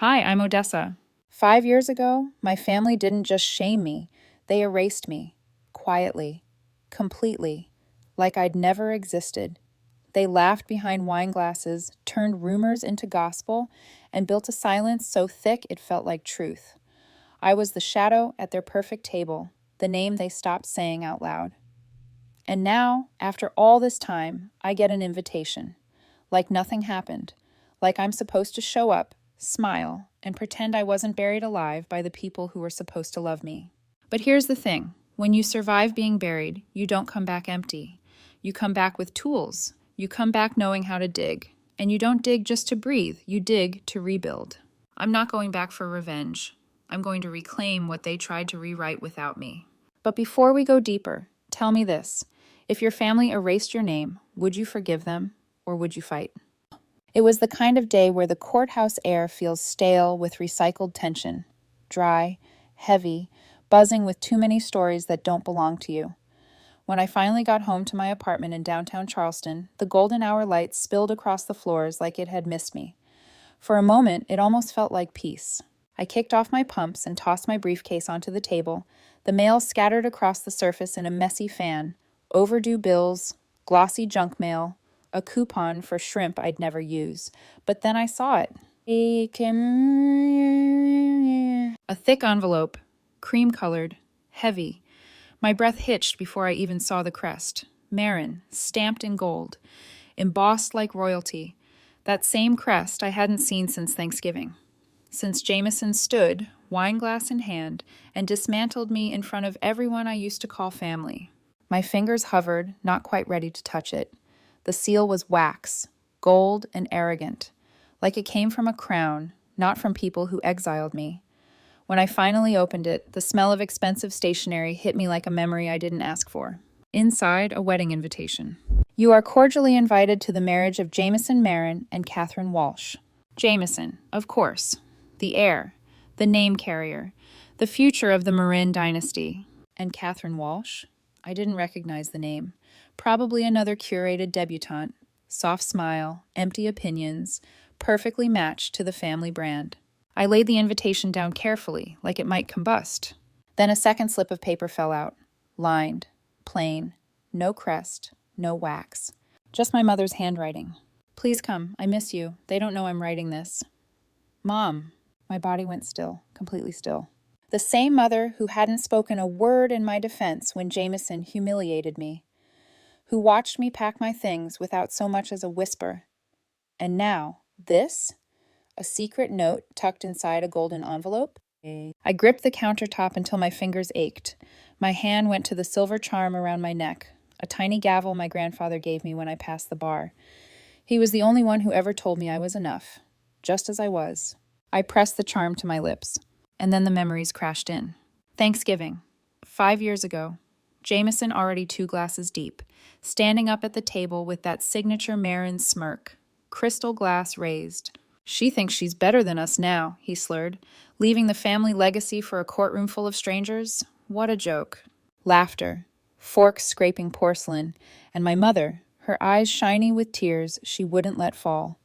Hi, I'm Odessa. 5 years ago, my family didn't just shame me, they erased me. Quietly. Completely. Like I'd never existed. They laughed behind wine glasses, turned rumors into gospel, and built a silence so thick it felt like truth. I was the shadow at their perfect table, the name they stopped saying out loud. And now, after all this time, I get an invitation. Like nothing happened. Like I'm supposed to show up, smile, and pretend I wasn't buried alive by the people who were supposed to love me. But here's the thing. When you survive being buried, you don't come back empty. You come back with tools. You come back knowing how to dig. And you don't dig just to breathe. You dig to rebuild. I'm not going back for revenge. I'm going to reclaim what they tried to rewrite without me. But before we go deeper, tell me this. If your family erased your name, would you forgive them or would you fight? It was the kind of day where the courthouse air feels stale with recycled tension, dry, heavy, buzzing with too many stories that don't belong to you. When I finally got home to my apartment in downtown Charleston, the golden hour light spilled across the floors like it had missed me. For a moment, it almost felt like peace. I kicked off my pumps and tossed my briefcase onto the table, the mail scattered across the surface in a messy fan, overdue bills, glossy junk mail, a coupon for shrimp I'd never use. But then I saw it. A thick envelope, cream-colored, heavy. My breath hitched before I even saw the crest. Marin, stamped in gold, embossed like royalty. That same crest I hadn't seen since Thanksgiving. Since Jameson stood, wineglass in hand, and dismantled me in front of everyone I used to call family. My fingers hovered, not quite ready to touch it. The seal was wax, gold and arrogant, like it came from a crown, not from people who exiled me. When I finally opened it, the smell of expensive stationery hit me like a memory I didn't ask for. Inside, a wedding invitation. You are cordially invited to the marriage of Jameson Marin and Catherine Walsh. Jameson, of course. The heir, the name carrier, the future of the Marin dynasty. And Catherine Walsh? I didn't recognize the name. Probably another curated debutante. Soft smile, empty opinions, perfectly matched to the family brand. I laid the invitation down carefully, like it might combust. Then a second slip of paper fell out. Lined, plain, no crest, no wax. Just my mother's handwriting. Please come, I miss you. They don't know I'm writing this. Mom. My body went still, completely still. The same mother who hadn't spoken a word in my defense when Jameson humiliated me. Who watched me pack my things without so much as a whisper. And now, this? A secret note tucked inside a golden envelope? I gripped the countertop until my fingers ached. My hand went to the silver charm around my neck, a tiny gavel my grandfather gave me when I passed the bar. He was the only one who ever told me I was enough, just as I was. I pressed the charm to my lips, and then the memories crashed in. Thanksgiving, 5 years ago. Jameson already 2 glasses deep, standing up at the table with that signature Marin smirk, crystal glass raised. She thinks she's better than us now, he slurred, leaving the family legacy for a courtroom full of strangers. What a joke. Laughter, forks scraping porcelain, and my mother, her eyes shiny with tears she wouldn't let fall.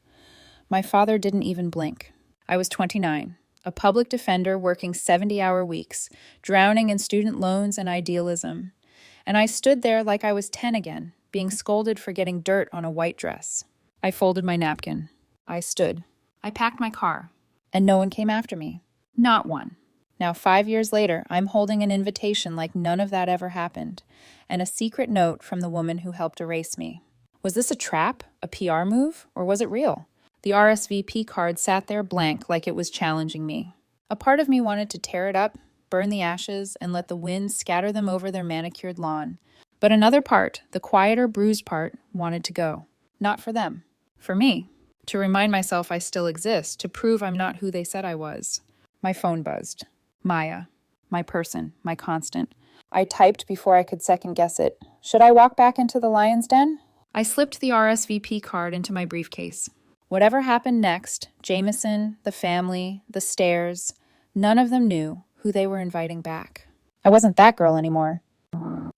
My father didn't even blink. I was 29, a public defender working 70-hour weeks, drowning in student loans and idealism. And I stood there like I was 10 again, being scolded for getting dirt on a white dress. I folded my napkin. I stood. I packed my car. And no one came after me. Not one. Now, 5 years later, I'm holding an invitation like none of that ever happened, and a secret note from the woman who helped erase me. Was this a trap, a PR move, or was it real? The RSVP card sat there blank like it was challenging me. A part of me wanted to tear it up, burn the ashes, and let the wind scatter them over their manicured lawn. But another part, the quieter, bruised part, wanted to go. Not for them. For me. To remind myself I still exist, to prove I'm not who they said I was. My phone buzzed. Maya. My person. My constant. I typed before I could second-guess it. Should I walk back into the lion's den? I slipped the RSVP card into my briefcase. Whatever happened next, Jameson, the family, the stairs, none of them knew who they were inviting back. I wasn't that girl anymore.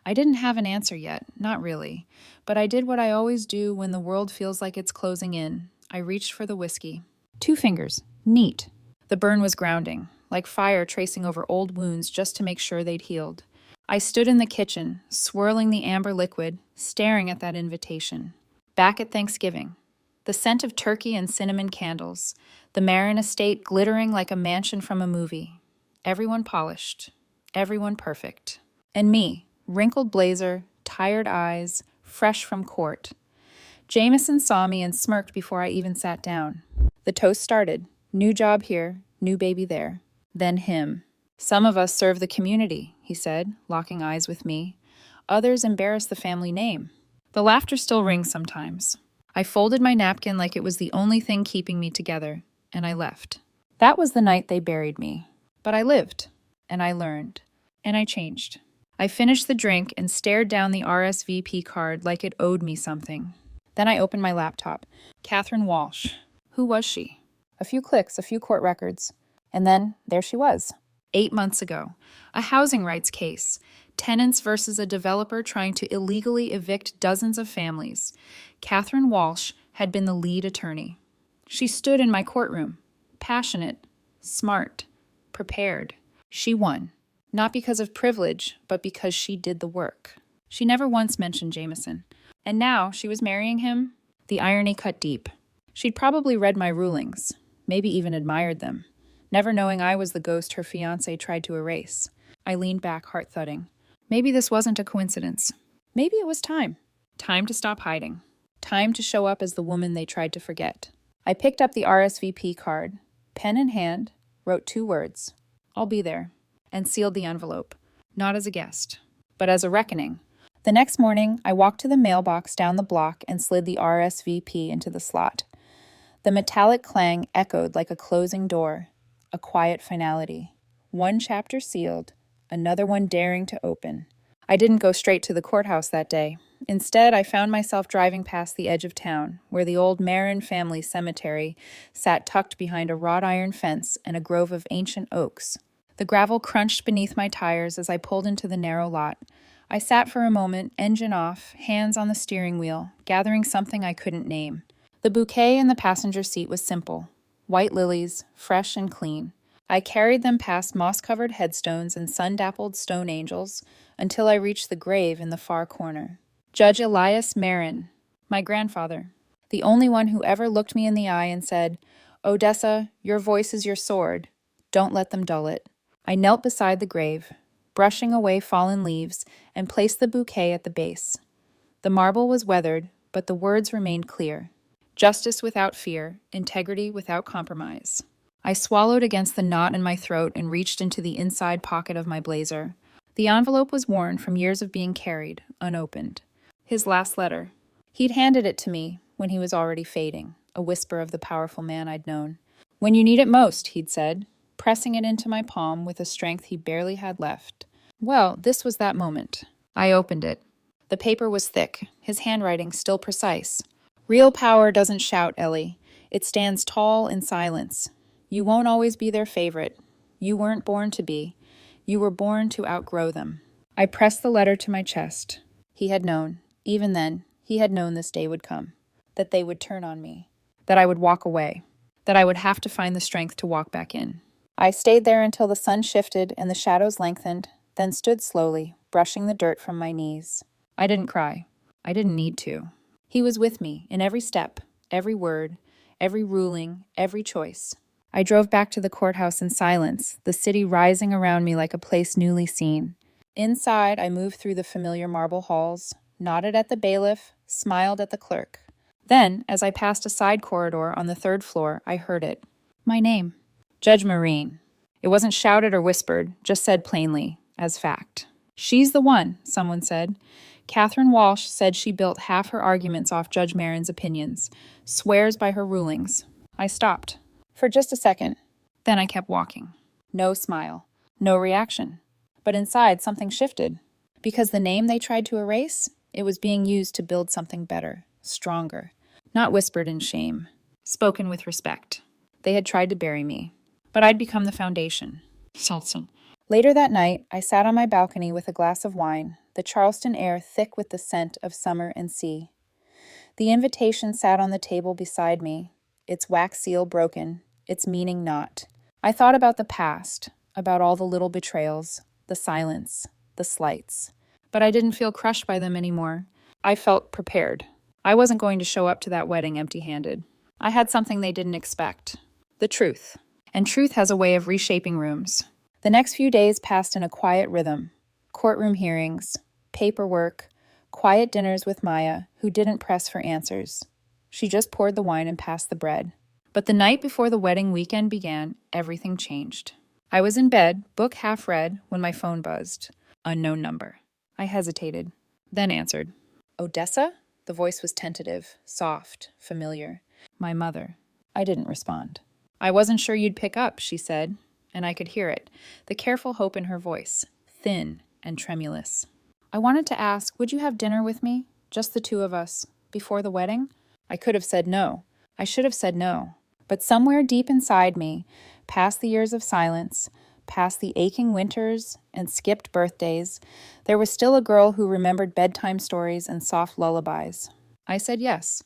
I didn't have an answer yet, not really, but I did what I always do when the world feels like it's closing in. I reached for the whiskey. 2 fingers. Neat. The burn was grounding, like fire tracing over old wounds just to make sure they'd healed. I stood in the kitchen, swirling the amber liquid, staring at that invitation. Back at Thanksgiving. The scent of turkey and cinnamon candles, the Marin estate glittering like a mansion from a movie. Everyone polished, everyone perfect. And me, wrinkled blazer, tired eyes, fresh from court. Jameson saw me and smirked before I even sat down. The toast started. New job here, new baby there. Then him. Some of us serve the community, he said, locking eyes with me. Others embarrass the family name. The laughter still rings sometimes. I folded my napkin like it was the only thing keeping me together, and I left. That was the night they buried me. But I lived, and I learned, and I changed. I finished the drink and stared down the RSVP card like it owed me something. Then I opened my laptop. Catherine Walsh. Who was she? A few clicks, a few court records. And then there she was. 8 months ago. A housing rights case. Tenants versus a developer trying to illegally evict dozens of families. Catherine Walsh had been the lead attorney. She stood in my courtroom. Passionate, smart, prepared. She won. Not because of privilege, but because she did the work. She never once mentioned Jameson. And now she was marrying him? The irony cut deep. She'd probably read my rulings, maybe even admired them, never knowing I was the ghost her fiancé tried to erase. I leaned back, heart thudding. Maybe this wasn't a coincidence. Maybe it was time. Time to stop hiding. Time to show up as the woman they tried to forget. I picked up the RSVP card, pen in hand, wrote 2 words, "I'll be there," and sealed the envelope, not as a guest, but as a reckoning. The next morning, I walked to the mailbox down the block and slid the RSVP into the slot. The metallic clang echoed like a closing door, a quiet finality. One chapter sealed, another one daring to open. I didn't go straight to the courthouse that day. Instead, I found myself driving past the edge of town, where the old Marin family cemetery sat tucked behind a wrought iron fence and a grove of ancient oaks. The gravel crunched beneath my tires as I pulled into the narrow lot. I sat for a moment, engine off, hands on the steering wheel, gathering something I couldn't name. The bouquet in the passenger seat was simple. White lilies, fresh and clean. I carried them past moss-covered headstones and sun-dappled stone angels until I reached the grave in the far corner. Judge Elias Marin, my grandfather, the only one who ever looked me in the eye and said, "Odessa, your voice is your sword. Don't let them dull it." I knelt beside the grave, brushing away fallen leaves, and placed the bouquet at the base. The marble was weathered, but the words remained clear. Justice without fear, integrity without compromise. I swallowed against the knot in my throat and reached into the inside pocket of my blazer. The envelope was worn from years of being carried, unopened. His last letter. He'd handed it to me when he was already fading, a whisper of the powerful man I'd known. "When you need it most," he'd said, pressing it into my palm with a strength he barely had left. Well, this was that moment. I opened it. The paper was thick, his handwriting still precise. "Real power doesn't shout, Ellie. It stands tall in silence. You won't always be their favorite. You weren't born to be. You were born to outgrow them." I pressed the letter to my chest. He had known. Even then, he had known this day would come. That they would turn on me. That I would walk away. That I would have to find the strength to walk back in. I stayed there until the sun shifted and the shadows lengthened, then stood slowly, brushing the dirt from my knees. I didn't cry. I didn't need to. He was with me in every step, every word, every ruling, every choice. I drove back to the courthouse in silence, the city rising around me like a place newly seen. Inside, I moved through the familiar marble halls, nodded at the bailiff, smiled at the clerk. Then, as I passed a side corridor on the 3rd floor, I heard it. My name. Judge Marine. It wasn't shouted or whispered, just said plainly, as fact. "She's the one," someone said. Catherine Walsh said she built half her arguments off Judge Marin's opinions, swears by her rulings. I stopped. For just a second. Then I kept walking. No smile. No reaction. But inside, something shifted. Because the name they tried to erase, it was being used to build something better, stronger. Not whispered in shame. Spoken with respect. They had tried to bury me. But I'd become the foundation. Seltzen. Later that night, I sat on my balcony with a glass of wine, the Charleston air thick with the scent of summer and sea. The invitation sat on the table beside me, its wax seal broken, its meaning not. I thought about the past, about all the little betrayals, the silence, the slights. But I didn't feel crushed by them anymore. I felt prepared. I wasn't going to show up to that wedding empty-handed. I had something they didn't expect. The truth. And truth has a way of reshaping rooms. The next few days passed in a quiet rhythm. Courtroom hearings, paperwork, quiet dinners with Maya, who didn't press for answers. She just poured the wine and passed the bread. But the night before the wedding weekend began, everything changed. I was in bed, book half read, when my phone buzzed. Unknown number. I hesitated, then answered. Odessa? The voice was tentative, soft, familiar. My mother. I didn't respond. I wasn't sure you'd pick up, she said, and I could hear it, the careful hope in her voice, thin and tremulous. I wanted to ask, would you have dinner with me, just the two of us, before the wedding? I could have said no. I should have said no. But somewhere deep inside me, past the years of silence, past the aching winters and skipped birthdays, there was still a girl who remembered bedtime stories and soft lullabies. I said yes.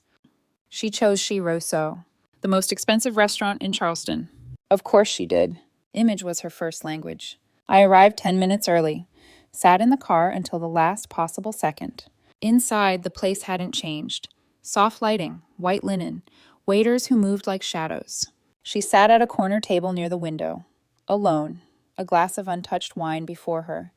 She chose Chez Rousseau, the most expensive restaurant in Charleston. Of course she did. Image was her first language. I arrived 10 minutes early, sat in the car until the last possible second. Inside, the place hadn't changed. Soft lighting, white linen, waiters who moved like shadows. She sat at a corner table near the window, alone, a glass of untouched wine before her.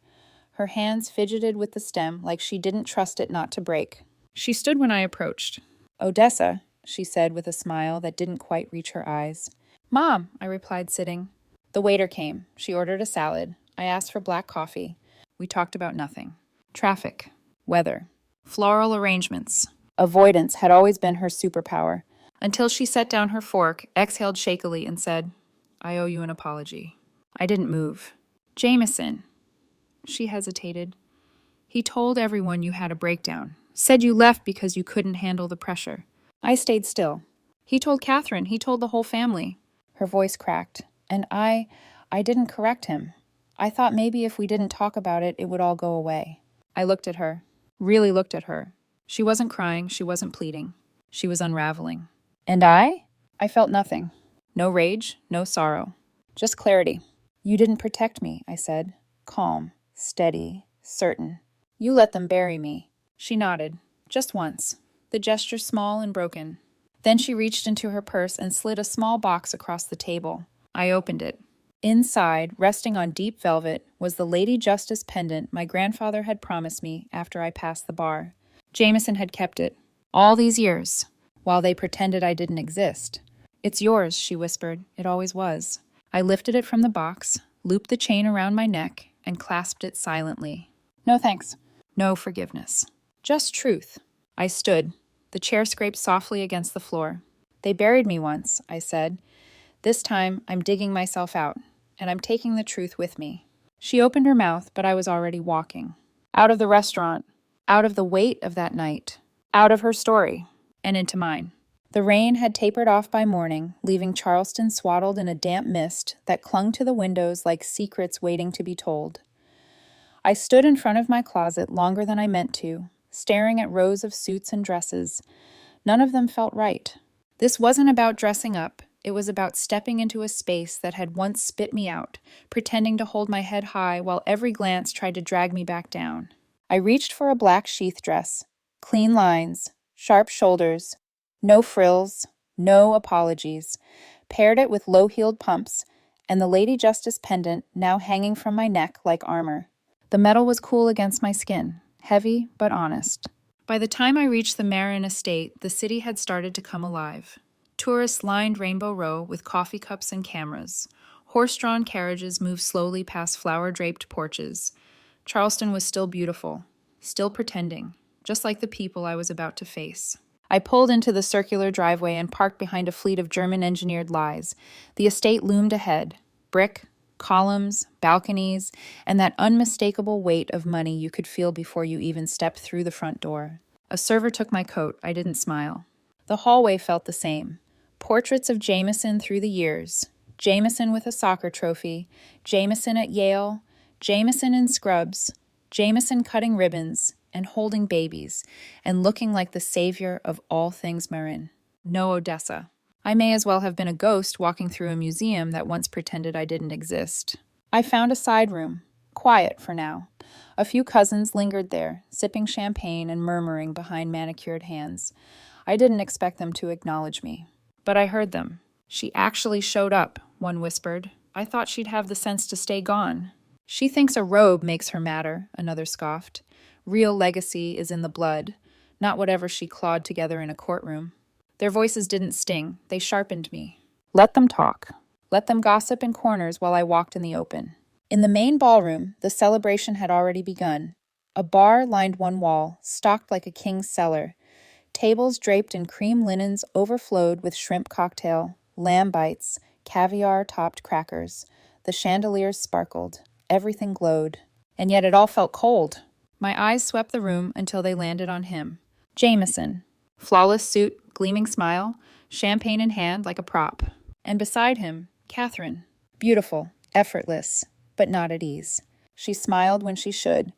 Her hands fidgeted with the stem like she didn't trust it not to break. She stood when I approached. Odessa, she said with a smile that didn't quite reach her eyes. Mom, I replied, sitting. The waiter came. She ordered a salad. I asked for black coffee. We talked about nothing. Traffic, weather, floral arrangements. Avoidance had always been her superpower, until she set down her fork, exhaled shakily, and said, I owe you an apology. I didn't move. Jameson. She hesitated. He told everyone you had a breakdown. Said you left because you couldn't handle the pressure. I stayed still. He told Catherine. He told the whole family. Her voice cracked. And I didn't correct him. I thought maybe if we didn't talk about it, it would all go away. I looked at her. Really looked at her. She wasn't crying. She wasn't pleading. She was unraveling. And I felt nothing. No rage, no sorrow. Just clarity. You didn't protect me, I said. Calm, steady, certain. You let them bury me. She nodded. Just once. The gesture small and broken. Then she reached into her purse and slid a small box across the table. I opened it. Inside, resting on deep velvet, was the Lady Justice pendant my grandfather had promised me after I passed the bar. Jameson had kept it. All these years, while they pretended I didn't exist. It's yours, she whispered. It always was. I lifted it from the box, looped the chain around my neck, and clasped it silently. No thanks. No forgiveness. Just truth. I stood. The chair scraped softly against the floor. They buried me once, I said. This time, I'm digging myself out, and I'm taking the truth with me. She opened her mouth, but I was already walking. Out of the restaurant, out of the weight of that night, out of her story, and into mine. The rain had tapered off by morning, leaving Charleston swaddled in a damp mist that clung to the windows like secrets waiting to be told. I stood in front of my closet longer than I meant to, staring at rows of suits and dresses. None of them felt right. This wasn't about dressing up. It was about stepping into a space that had once spit me out, pretending to hold my head high while every glance tried to drag me back down. I reached for a black sheath dress. Clean lines, sharp shoulders, no frills, no apologies. Paired it with low-heeled pumps, and the Lady Justice pendant now hanging from my neck like armor. The metal was cool against my skin, heavy but honest. By the time I reached the Marin estate, the city had started to come alive. Tourists lined Rainbow Row with coffee cups and cameras. Horse-drawn carriages moved slowly past flower-draped porches. Charleston was still beautiful, still pretending, just like the people I was about to face. I pulled into the circular driveway and parked behind a fleet of German-engineered lies. The estate loomed ahead. Brick, columns, balconies, and that unmistakable weight of money you could feel before you even stepped through the front door. A server took my coat. I didn't smile. The hallway felt the same. Portraits of Jameson through the years. Jameson with a soccer trophy. Jameson at Yale. Jameson in scrubs. Jameson cutting ribbons and holding babies and looking like the savior of all things Marin. No Odessa. I may as well have been a ghost walking through a museum that once pretended I didn't exist. I found a side room, quiet for now. A few cousins lingered there, sipping champagne and murmuring behind manicured hands. I didn't expect them to acknowledge me, but I heard them. "She actually showed up," one whispered. "I thought she'd have the sense to stay gone." "She thinks a robe makes her matter," another scoffed. "Real legacy is in the blood, not whatever she clawed together in a courtroom." Their voices didn't sting, they sharpened me. Let them talk. Let them gossip in corners while I walked in the open. In the main ballroom, the celebration had already begun. A bar lined one wall, stocked like a king's cellar. Tables draped in cream linens overflowed with shrimp cocktail, lamb bites, caviar-topped crackers. The chandeliers sparkled. Everything glowed. And yet it all felt cold. My eyes swept the room until they landed on him. Jameson. Flawless suit, gleaming smile, champagne in hand like a prop. And beside him, Catherine. Beautiful, effortless, but not at ease. She smiled when she should,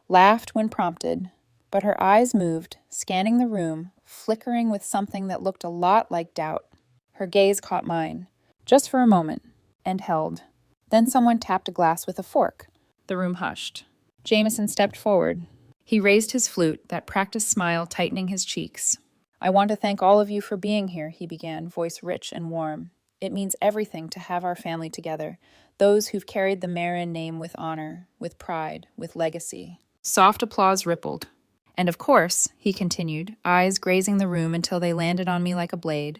laughed when prompted, but her eyes moved, scanning the room, flickering with something that looked a lot like doubt. Her gaze caught mine, just for a moment, and held. Then someone tapped a glass with a fork. The room hushed. Jameson stepped forward. He raised his flute, that practiced smile tightening his cheeks. "I want to thank all of you for being here," he began, voice rich and warm. "It means everything to have our family together, those who've carried the Marin name with honor, with pride, with legacy." Soft applause rippled. "And of course," he continued, eyes grazing the room until they landed on me like a blade,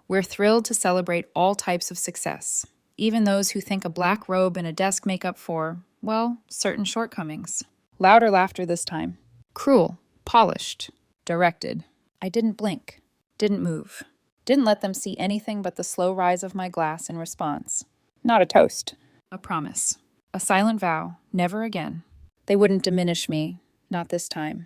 "we're thrilled to celebrate all types of success, even those who think a black robe and a desk make up for, well, certain shortcomings." Louder laughter this time. Cruel, polished, directed. I didn't blink, didn't move, didn't let them see anything but the slow rise of my glass in response. Not a toast. A promise. A silent vow, never again. They wouldn't diminish me, not this time.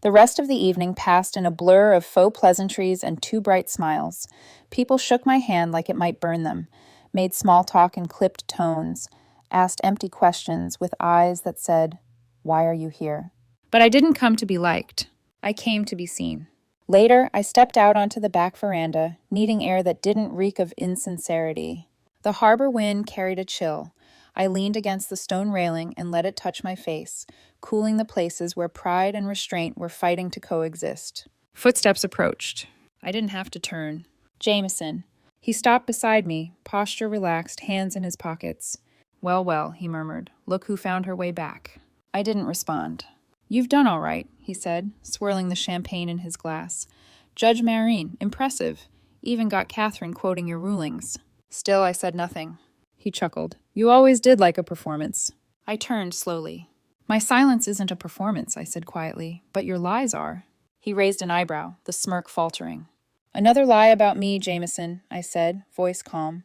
The rest of the evening passed in a blur of faux pleasantries and too bright smiles. People shook my hand like it might burn them, made small talk in clipped tones, asked empty questions with eyes that said, "Why are you here?" But I didn't come to be liked. I came to be seen. Later, I stepped out onto the back veranda, needing air that didn't reek of insincerity. The harbor wind carried a chill. I leaned against the stone railing and let it touch my face, cooling the places where pride and restraint were fighting to coexist. Footsteps approached. I didn't have to turn. Jameson. He stopped beside me, posture relaxed, hands in his pockets. "Well, well," he murmured. "Look who found her way back." I didn't respond. "You've done all right," he said, swirling the champagne in his glass. "Judge Marin, impressive. Even got Catherine quoting your rulings." Still, I said nothing. He chuckled. "You always did like a performance." I turned slowly. "My silence isn't a performance," I said quietly, "but your lies are." He raised an eyebrow, the smirk faltering. "Another lie about me, Jameson," I said, voice calm.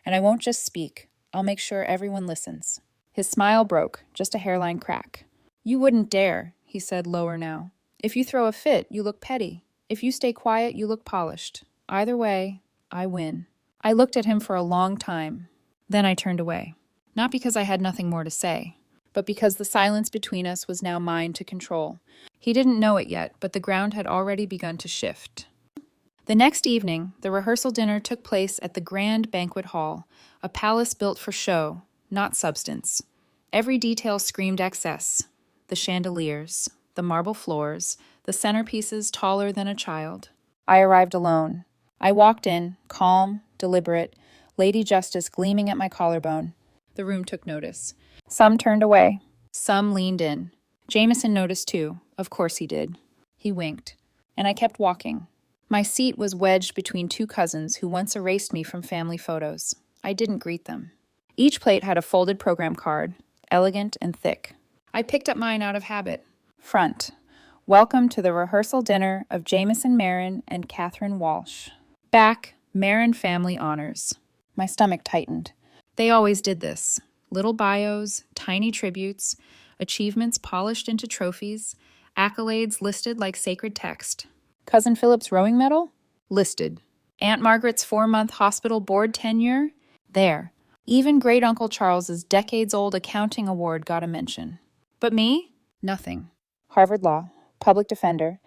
"And I won't just speak. I'll make sure everyone listens." His smile broke, just a hairline crack. "You wouldn't dare," he said, lower now. "If you throw a fit, you look petty. If you stay quiet, you look polished. Either way, I win." I looked at him for a long time. Then I turned away. Not because I had nothing more to say, but because the silence between us was now mine to control. He didn't know it yet, but the ground had already begun to shift. The next evening, the rehearsal dinner took place at the Grand Banquet Hall, a palace built for show, not substance. Every detail screamed excess. The chandeliers, the marble floors, the centerpieces taller than a child. I arrived alone. I walked in, calm, deliberate, Lady Justice gleaming at my collarbone. The room took notice. Some turned away. Some leaned in. Jameson noticed too. Of course he did. He winked. And I kept walking. My seat was wedged between two cousins who once erased me from family photos. I didn't greet them. Each plate had a folded program card, elegant and thick. I picked up mine out of habit. Front. Welcome to the rehearsal dinner of Jameson Marin and Catherine Walsh. Back. Marin family honors. My stomach tightened. They always did this. Little bios, tiny tributes, achievements polished into trophies, accolades listed like sacred text. Cousin Philip's rowing medal? Listed. Aunt Margaret's 4-month hospital board tenure? There. Even great-uncle Charles's decades-old accounting award got a mention. But me? Nothing. Harvard Law, public defender,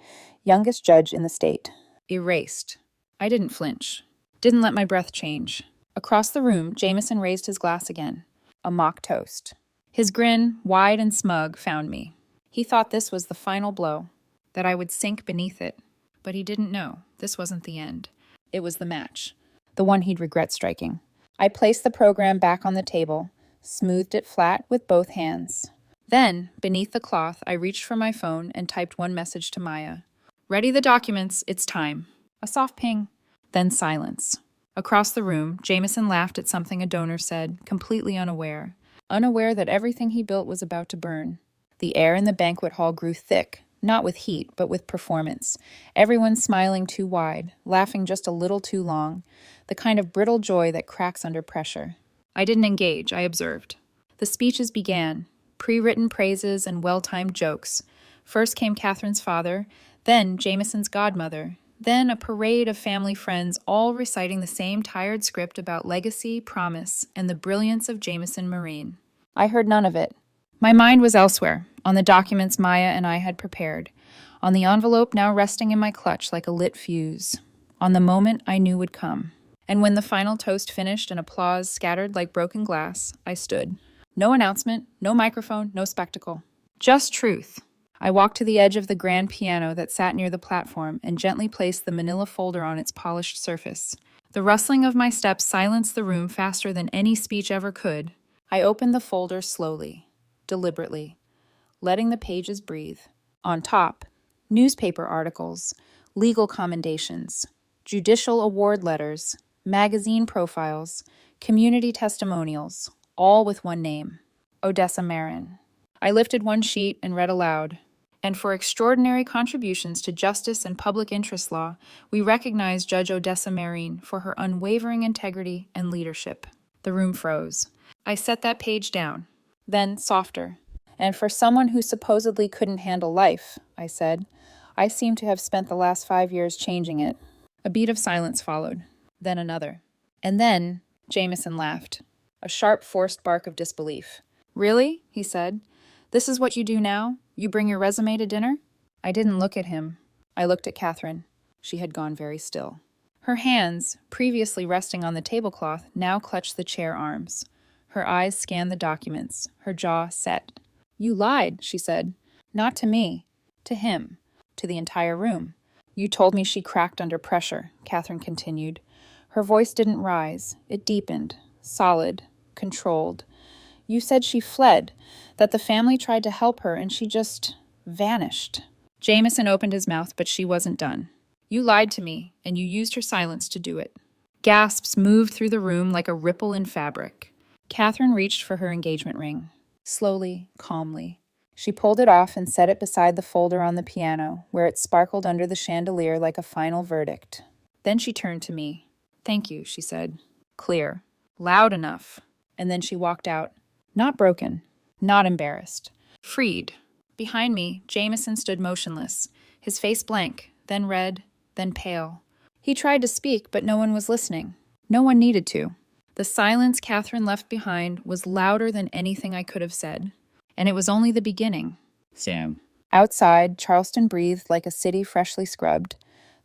youngest judge in the state. Erased. I didn't flinch. Didn't let my breath change. Across the room, Jameson raised his glass again. A mock toast. His grin, wide and smug, found me. He thought this was the final blow, that I would sink beneath it. But he didn't know. This wasn't the end. It was the match. The one he'd regret striking. I placed the program back on the table, smoothed it flat with both hands. Then, beneath the cloth, I reached for my phone and typed one message to Maya. Ready the documents, it's time. A soft ping. Then silence. Across the room, Jameson laughed at something a donor said, completely unaware. Unaware that everything he built was about to burn. The air in the banquet hall grew thick, not with heat, but with performance. Everyone smiling too wide, laughing just a little too long, the kind of brittle joy that cracks under pressure. I didn't engage, I observed. The speeches began, pre-written praises and well-timed jokes. First came Catherine's father, then Jameson's godmother, then a parade of family friends all reciting the same tired script about legacy, promise, and the brilliance of Jameson Marine. I heard none of it. My mind was elsewhere, on the documents Maya and I had prepared, on the envelope now resting in my clutch like a lit fuse, on the moment I knew would come. And when the final toast finished and applause scattered like broken glass, I stood. No announcement, no microphone, no spectacle. Just truth. I walked to the edge of the grand piano that sat near the platform and gently placed the manila folder on its polished surface. The rustling of my steps silenced the room faster than any speech ever could. I opened the folder slowly, deliberately, letting the pages breathe. On top, newspaper articles, legal commendations, judicial award letters, magazine profiles, community testimonials, all with one name, Odessa Marin. I lifted one sheet and read aloud. And for extraordinary contributions to justice and public interest law, we recognize Judge Odessa Marin for her unwavering integrity and leadership. The room froze. I set that page down. Then, softer. And for someone who supposedly couldn't handle life, I said, I seem to have spent the last 5 years changing it. A beat of silence followed. Then another. And then, Jameson laughed. A sharp, forced bark of disbelief. Really? He said. This is what you do now? You bring your resume to dinner? I didn't look at him. I looked at Catherine. She had gone very still. Her hands, previously resting on the tablecloth, now clutched the chair arms. Her eyes scanned the documents, her jaw set. You lied, she said. Not to me. To him. To the entire room. You told me she cracked under pressure, Catherine continued. Her voice didn't rise. It deepened. Solid. Controlled. You said she fled, that the family tried to help her and she just vanished. Jameson opened his mouth, but she wasn't done. You lied to me, and you used her silence to do it. Gasps moved through the room like a ripple in fabric. Catherine reached for her engagement ring. Slowly, calmly. She pulled it off and set it beside the folder on the piano, where it sparkled under the chandelier like a final verdict. Then she turned to me. Thank you, she said. Clear. Loud enough. And then she walked out. Not broken. Not embarrassed. Freed. Behind me, Jameson stood motionless, his face blank, then red, then pale. He tried to speak, but no one was listening. No one needed to. The silence Catherine left behind was louder than anything I could have said. And it was only the beginning. Sam. Outside, Charleston breathed like a city freshly scrubbed.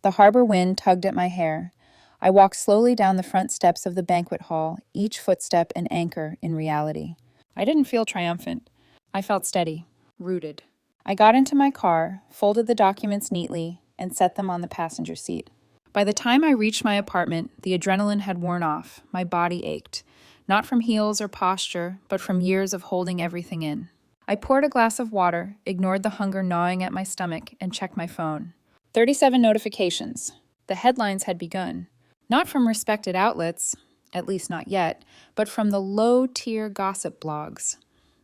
The harbor wind tugged at my hair. I walked slowly down the front steps of the banquet hall, each footstep an anchor in reality. I didn't feel triumphant. I felt steady, rooted. I got into my car, folded the documents neatly, and set them on the passenger seat. By the time I reached my apartment, the adrenaline had worn off. My body ached, not from heels or posture, but from years of holding everything in. I poured a glass of water, ignored the hunger gnawing at my stomach, and checked my phone. 37 notifications. The headlines had begun. Not from respected outlets, at least not yet, but from the low-tier gossip blogs.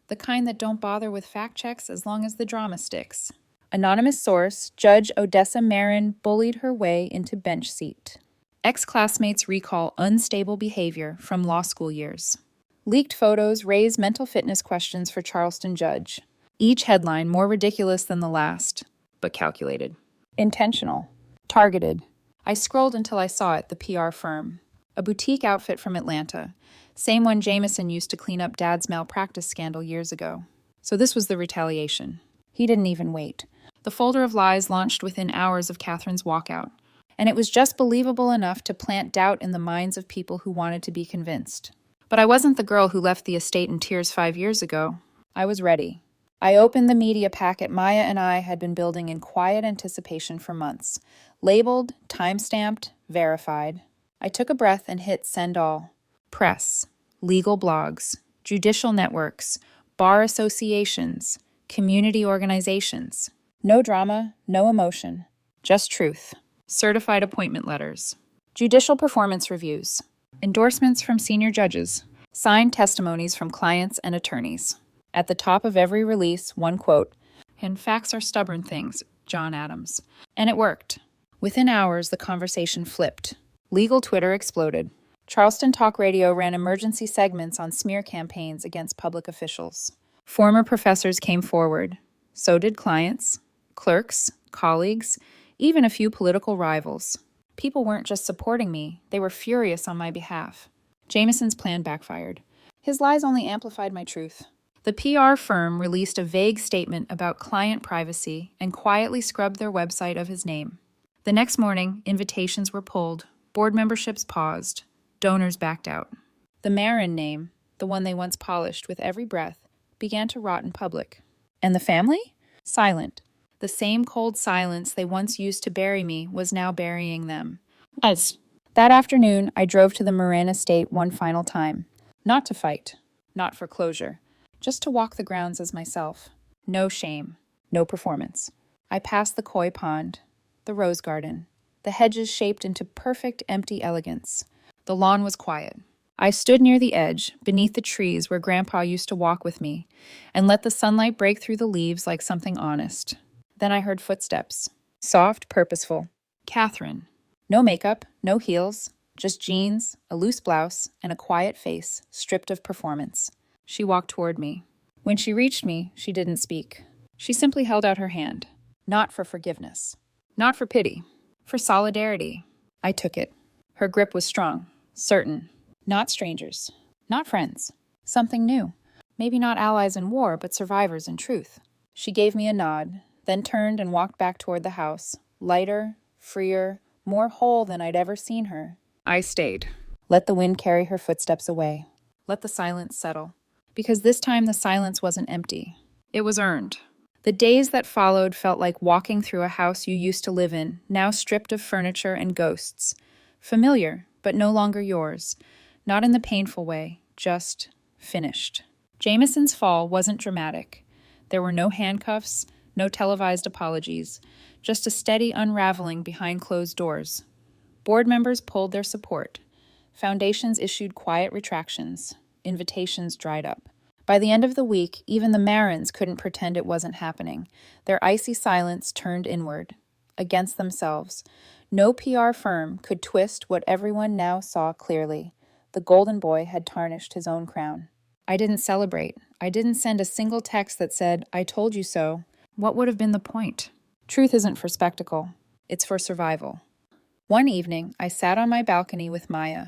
The kind that don't bother with fact checks as long as the drama sticks. Anonymous source, Judge Odessa Marin bullied her way into bench seat. Ex-classmates recall unstable behavior from law school years. Leaked photos raise mental fitness questions for Charleston judge. Each headline more ridiculous than the last, but calculated. Intentional. Targeted. I scrolled until I saw it, the PR firm. A boutique outfit from Atlanta. Same one Jameson used to clean up Dad's malpractice scandal years ago. So this was the retaliation. He didn't even wait. The folder of lies launched within hours of Catherine's walkout. and it was just believable enough to plant doubt in the minds of people who wanted to be convinced. But I wasn't the girl who left the estate in tears 5 years ago. I was ready. I opened the media packet Maya and I had been building in quiet anticipation for months. Labeled, time-stamped, verified. I took a breath and hit send all. Press, legal blogs, judicial networks, bar associations, community organizations. No drama, no emotion, just truth. Certified appointment letters. Judicial performance reviews. Endorsements from senior judges. Signed testimonies from clients and attorneys. At the top of every release, one quote, "And facts are stubborn things, John Adams." And it worked. Within hours, the conversation flipped. Legal Twitter exploded. Charleston Talk Radio ran emergency segments on smear campaigns against public officials. Former professors came forward. So did clients, clerks, colleagues, even a few political rivals. People weren't just supporting me, they were furious on my behalf. Jameson's plan backfired. His lies only amplified my truth. The PR firm released a vague statement about client privacy and quietly scrubbed their website of his name. The next morning, invitations were pulled, board memberships paused, donors backed out. The Marin name, the one they once polished with every breath, began to rot in public. And the family? Silent. The same cold silence they once used to bury me was now burying them. That afternoon, I drove to the Moran estate one final time. Not to fight, not for closure, just to walk the grounds as myself. No shame, no performance. I passed the koi pond, the rose garden, the hedges shaped into perfect empty elegance. The lawn was quiet. I stood near the edge, beneath the trees where Grandpa used to walk with me, and let the sunlight break through the leaves like something honest. Then I heard footsteps. Soft, purposeful. Catherine. No makeup, no heels, just jeans, a loose blouse, and a quiet face, stripped of performance. She walked toward me. When she reached me, she didn't speak. She simply held out her hand. Not for forgiveness. Not for pity. For solidarity. I took it. Her grip was strong, certain. Not strangers. Not friends. Something new. Maybe not allies in war, but survivors in truth. She gave me a nod, then turned and walked back toward the house, lighter, freer, more whole than I'd ever seen her. I stayed. Let the wind carry her footsteps away. Let the silence settle. Because this time the silence wasn't empty. It was earned. The days that followed felt like walking through a house you used to live in, now stripped of furniture and ghosts. Familiar, but no longer yours. Not in the painful way, just finished. Jameson's fall wasn't dramatic. There were no handcuffs, no televised apologies, just a steady unraveling behind closed doors. Board members pulled their support. Foundations issued quiet retractions. Invitations dried up. By the end of the week, even the Marins couldn't pretend it wasn't happening. Their icy silence turned inward, against themselves. No PR firm could twist what everyone now saw clearly. The golden boy had tarnished his own crown. I didn't celebrate. I didn't send a single text that said, "I told you so." What would have been the point? Truth isn't for spectacle. It's for survival. One evening, I sat on my balcony with Maya.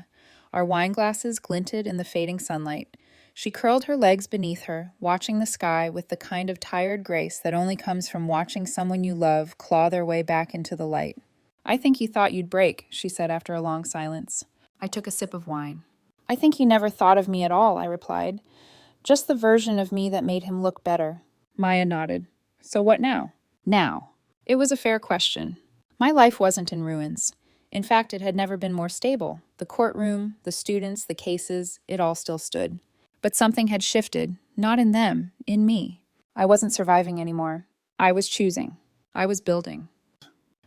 Our wine glasses glinted in the fading sunlight. She curled her legs beneath her, watching the sky with the kind of tired grace that only comes from watching someone you love claw their way back into the light. "I think he thought you'd break," she said after a long silence. I took a sip of wine. "I think he never thought of me at all," I replied. "Just the version of me that made him look better." Maya nodded. "So what now?" Now. It was a fair question. My life wasn't in ruins. In fact, it had never been more stable. The courtroom, the students, the cases, it all still stood. But something had shifted, not in them, in me. I wasn't surviving anymore. I was choosing. I was building.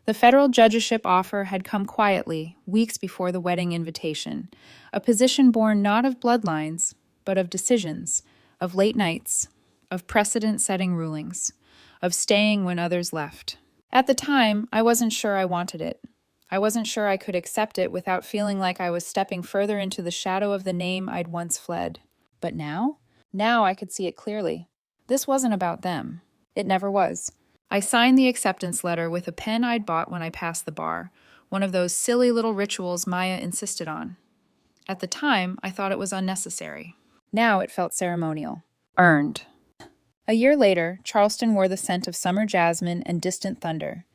The federal judgeship offer had come quietly, weeks before the wedding invitation, a position born not of bloodlines, but of decisions, of late nights, of precedent-setting rulings, of staying when others left. At the time, I wasn't sure I wanted it. I wasn't sure I could accept it without feeling like I was stepping further into the shadow of the name I'd once fled. But now? Now I could see it clearly. This wasn't about them. It never was. I signed the acceptance letter with a pen I'd bought when I passed the bar, one of those silly little rituals Maya insisted on. At the time, I thought it was unnecessary. Now it felt ceremonial. Earned. A year later, Charleston wore the scent of summer jasmine and distant thunder.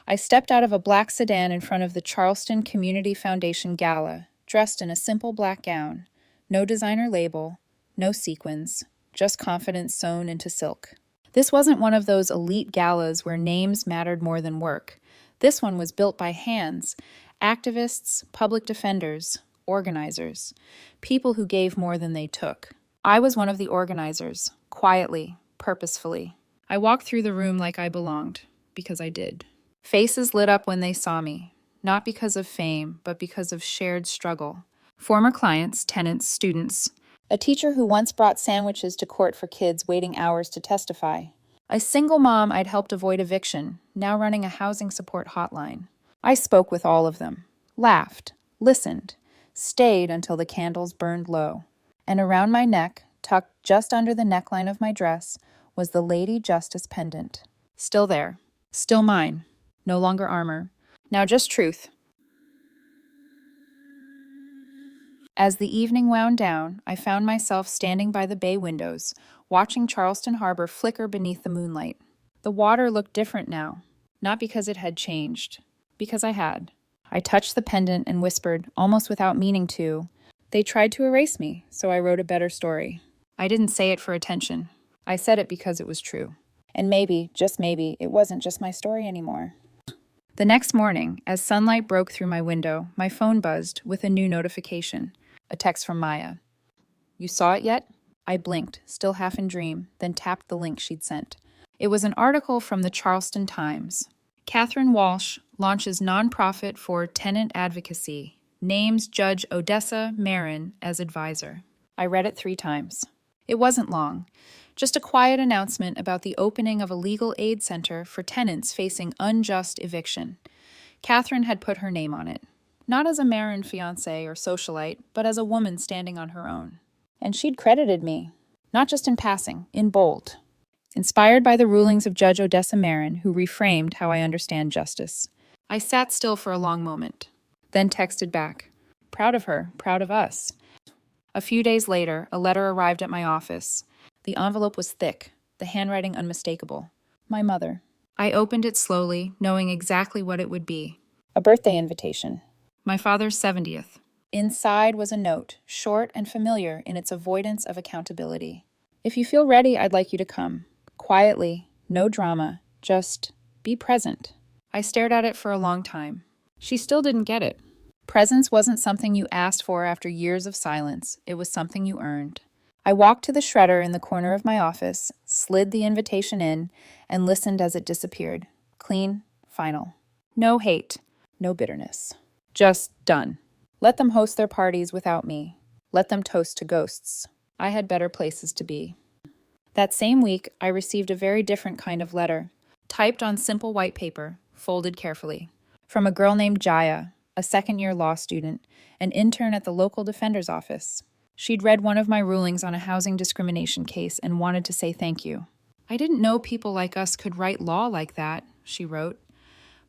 I stepped out of a black sedan in front of the Charleston Community Foundation Gala, dressed in a simple black gown. No designer label, no sequins, just confidence sewn into silk. This wasn't one of those elite galas where names mattered more than work. This one was built by hands, activists, public defenders, organizers, people who gave more than they took. I was one of the organizers, quietly, purposefully. I walked through the room like I belonged, because I did. Faces lit up when they saw me, not because of fame, but because of shared struggle. Former clients, tenants, students. A teacher who once brought sandwiches to court for kids waiting hours to testify. A single mom I'd helped avoid eviction, now running a housing support hotline. I spoke with all of them, laughed, listened, stayed until the candles burned low. And around my neck, tucked just under the neckline of my dress, was the Lady Justice pendant. Still there, still mine, no longer armor, now just truth. As the evening wound down, I found myself standing by the bay windows, watching Charleston Harbor flicker beneath the moonlight. The water looked different now, not because it had changed, because I had. I touched the pendant and whispered, almost without meaning to, "They tried to erase me, so I wrote a better story." I didn't say it for attention. I said it because it was true. And maybe, just maybe, it wasn't just my story anymore. The next morning, as sunlight broke through my window, my phone buzzed with a new notification. A text from Maya. "You saw it yet?" I blinked, still half in dream, then tapped the link she'd sent. It was an article from the Charleston Times. Catherine Walsh launches nonprofit for tenant advocacy, names Judge Odessa Marin as advisor. I read it 3 times. It wasn't long, just a quiet announcement about the opening of a legal aid center for tenants facing unjust eviction. Catherine had put her name on it. Not as a Marin fiancé or socialite, but as a woman standing on her own. And she'd credited me, not just in passing, in bold. Inspired by the rulings of Judge Odessa Marin, who reframed how I understand justice. I sat still for a long moment, then texted back. Proud of her, proud of us. A few days later, a letter arrived at my office. The envelope was thick, the handwriting unmistakable. My mother. I opened it slowly, knowing exactly what it would be. A birthday invitation. My father's 70th. Inside was a note, short and familiar in its avoidance of accountability. "If you feel ready, I'd like you to come. Quietly, no drama, just be present." I stared at it for a long time. She still didn't get it. Presence wasn't something you asked for after years of silence. It was something you earned. I walked to the shredder in the corner of my office, slid the invitation in, and listened as it disappeared. Clean, final. No hate, no bitterness. Just done. Let them host their parties without me. Let them toast to ghosts. I had better places to be. That same week, I received a very different kind of letter, typed on simple white paper, folded carefully, from a girl named Jaya, a second-year law student, an intern at the local defender's office. She'd read one of my rulings on a housing discrimination case and wanted to say thank you. "I didn't know people like us could write law like that," she wrote.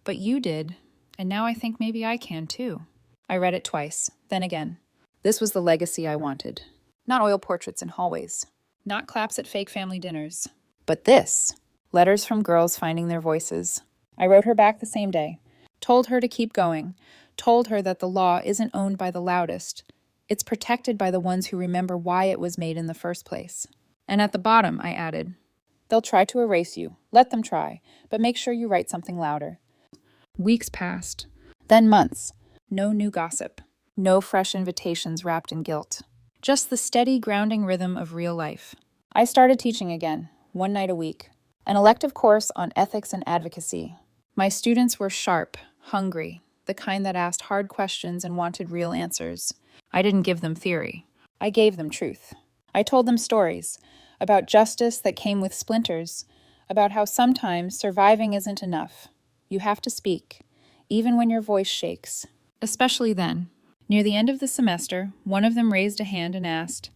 "But you did, and now I think maybe I can too." I read it twice, then again. This was the legacy I wanted. Not oil portraits in hallways. Not claps at fake family dinners. But this. Letters from girls finding their voices. I wrote her back the same day. Told her to keep going. Told her that the law isn't owned by the loudest. It's protected by the ones who remember why it was made in the first place. And at the bottom, I added, "They'll try to erase you. Let them try, but make sure you write something louder." Weeks passed. Then months. No new gossip. No fresh invitations wrapped in guilt. Just the steady, grounding rhythm of real life. I started teaching again, 1 night a week. An elective course on ethics and advocacy. My students were sharp, hungry, the kind that asked hard questions and wanted real answers. I didn't give them theory. I gave them truth. I told them stories about justice that came with splinters, about how sometimes surviving isn't enough. You have to speak, even when your voice shakes. Especially then. Near the end of the semester, one of them raised a hand and asked,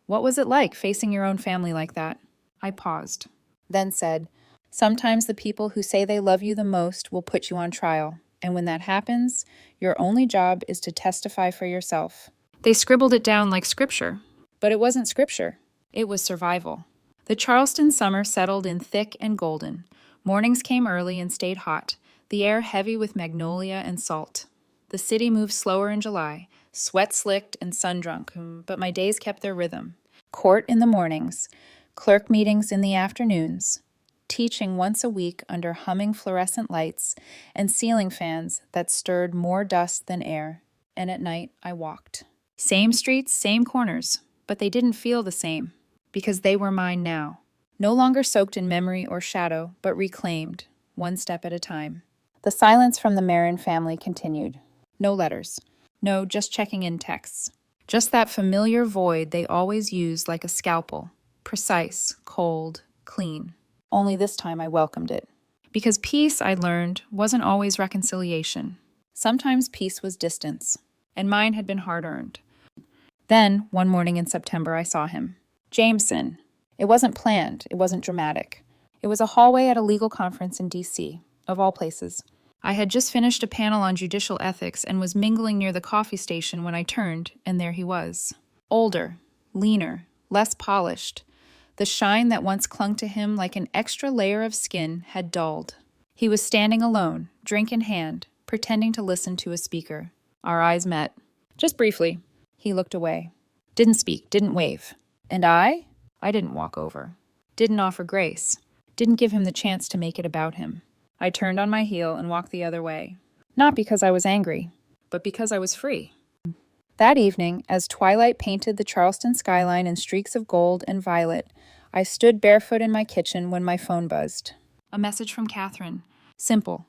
"What was it like facing your own family like that?" I paused, then said, "Sometimes the people who say they love you the most will put you on trial, and when that happens, your only job is to testify for yourself." They scribbled it down like scripture, but it wasn't scripture. It was survival. The Charleston summer settled in thick and golden. Mornings came early and stayed hot. the air heavy with magnolia and salt. The city moved slower in July, sweat-slicked and sun-drunk, but my days kept their rhythm. Court in the mornings, clerk meetings in the afternoons, teaching once a week under humming fluorescent lights and ceiling fans that stirred more dust than air. And at night, I walked. Same streets, same corners, but they didn't feel the same, because they were mine now. No longer soaked in memory or shadow, but reclaimed, one step at a time. The silence from the Marin family continued. No letters. No, just checking in texts. Just that familiar void they always used like a scalpel. Precise, cold, clean. Only this time I welcomed it. Because peace, I learned, wasn't always reconciliation. Sometimes peace was distance, and mine had been hard-earned. Then, one morning in September, I saw him. Jameson. It wasn't planned. It wasn't dramatic. It was a hallway at a legal conference in D.C., of all places. I had just finished a panel on judicial ethics and was mingling near the coffee station when I turned, and there he was. Older, leaner, less polished. The shine that once clung to him like an extra layer of skin had dulled. He was standing alone, drink in hand, pretending to listen to a speaker. Our eyes met. Just briefly. He looked away. Didn't speak, didn't wave. And I didn't walk over. Didn't offer grace. Didn't give him the chance to make it about him. I turned on my heel and walked the other way. Not because I was angry, but because I was free. That evening, as twilight painted the Charleston skyline in streaks of gold and violet, I stood barefoot in my kitchen when my phone buzzed. A message from Catherine. Simple.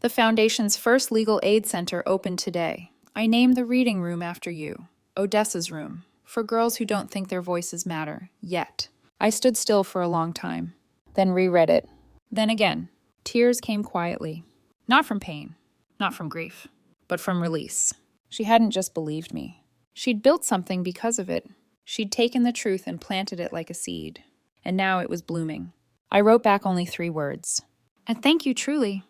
The Foundation's first legal aid center opened today. I named the reading room after you. Odessa's room. For girls who don't think their voices matter. Yet. I stood still for a long time. Then reread it. Then again. Tears came quietly. Not from pain. Not from grief. But from release. She hadn't just believed me. She'd built something because of it. She'd taken the truth and planted it like a seed. And now it was blooming. I wrote back only 3 words. And thank you truly.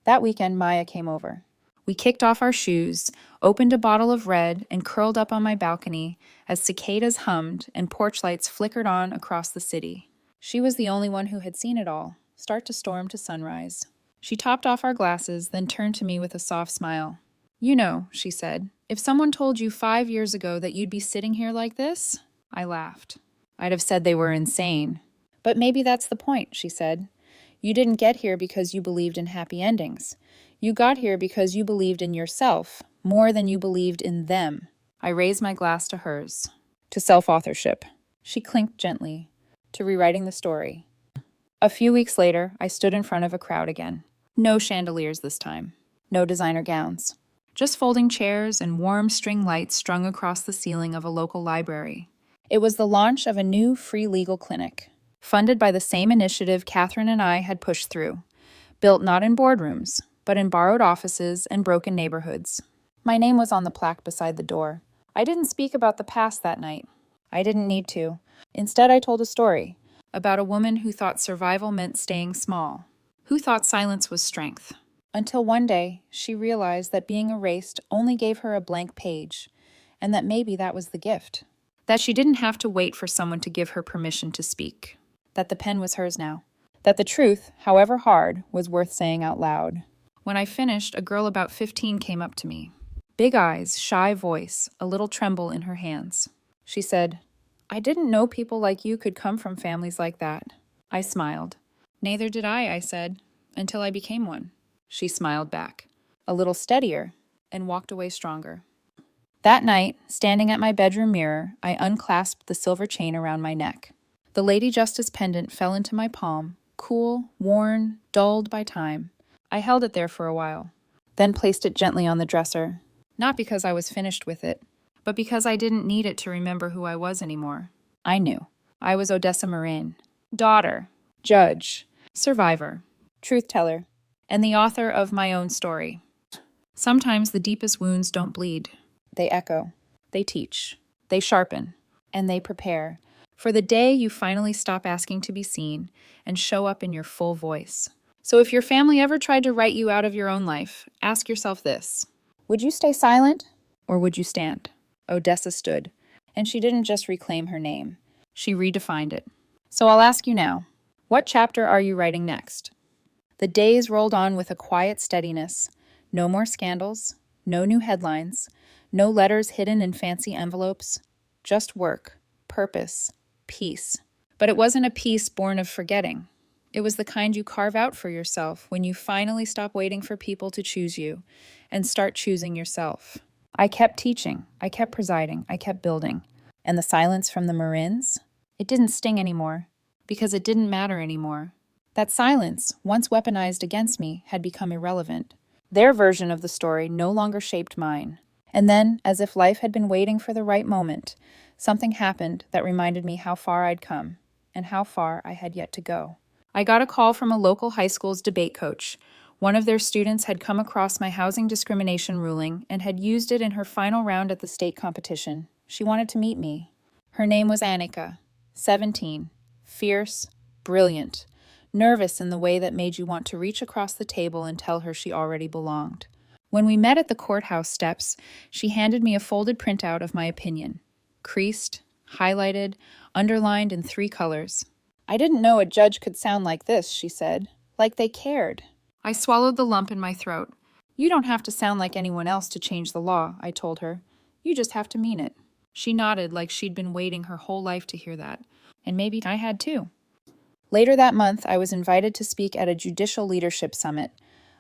That weekend, Maya came over. We kicked off our shoes, opened a bottle of red, and curled up on my balcony as cicadas hummed and porch lights flickered on across the city. She was the only one who had seen it all, start to storm to sunrise. She topped off our glasses, then turned to me with a soft smile. You know, she said, if someone told you 5 years ago that you'd be sitting here like this, I laughed. I'd have said they were insane. But maybe that's the point, she said. You didn't get here because you believed in happy endings. You got here because you believed in yourself more than you believed in them. I raised my glass to hers. To self-authorship. She clinked gently. To rewriting the story. A few weeks later, I stood in front of a crowd again. No chandeliers this time. No designer gowns. Just folding chairs and warm string lights strung across the ceiling of a local library. It was the launch of a new free legal clinic, funded by the same initiative Catherine and I had pushed through, built not in boardrooms, but in borrowed offices and broken neighborhoods. My name was on the plaque beside the door. I didn't speak about the past that night. I didn't need to. Instead, I told a story about a woman who thought survival meant staying small, who thought silence was strength. Until one day, she realized that being erased only gave her a blank page, and that maybe that was the gift. That she didn't have to wait for someone to give her permission to speak. That the pen was hers now. That the truth, however hard, was worth saying out loud. When I finished, a girl about 15 came up to me. Big eyes, shy voice, a little tremble in her hands. She said, I didn't know people like you could come from families like that. I smiled. Neither did I said, until I became one. She smiled back, a little steadier, and walked away stronger. That night, standing at my bedroom mirror, I unclasped the silver chain around my neck. The Lady Justice pendant fell into my palm, cool, worn, dulled by time. I held it there for a while, then placed it gently on the dresser, not because I was finished with it, but because I didn't need it to remember who I was anymore. I knew. I was Odessa Marin, daughter, judge, survivor, truth-teller, and the author of my own story. Sometimes the deepest wounds don't bleed. They echo, they teach, they sharpen, and they prepare for the day you finally stop asking to be seen and show up in your full voice. So if your family ever tried to write you out of your own life, ask yourself this. Would you stay silent, or would you stand? Odessa stood, and she didn't just reclaim her name. She redefined it. So I'll ask you now, what chapter are you writing next? The days rolled on with a quiet steadiness. No more scandals, no new headlines, no letters hidden in fancy envelopes. Just work, purpose, peace. But it wasn't a peace born of forgetting. It was the kind you carve out for yourself when you finally stop waiting for people to choose you and start choosing yourself. I kept teaching, I kept presiding, I kept building. And the silence from the Marins? It didn't sting anymore, because it didn't matter anymore. That silence, once weaponized against me, had become irrelevant. Their version of the story no longer shaped mine. And then, as if life had been waiting for the right moment, something happened that reminded me how far I'd come, and how far I had yet to go. I got a call from a local high school's debate coach. One of their students had come across my housing discrimination ruling and had used it in her final round at the state competition. She wanted to meet me. Her name was Annika, 17, fierce, brilliant, nervous in the way that made you want to reach across the table and tell her she already belonged. When we met at the courthouse steps, she handed me a folded printout of my opinion, creased, highlighted, underlined in 3 colors. "I didn't know a judge could sound like this," she said. "Like they cared." I swallowed the lump in my throat. "You don't have to sound like anyone else to change the law," I told her. "You just have to mean it." She nodded like she'd been waiting her whole life to hear that. And maybe I had too. Later that month, I was invited to speak at a judicial leadership summit,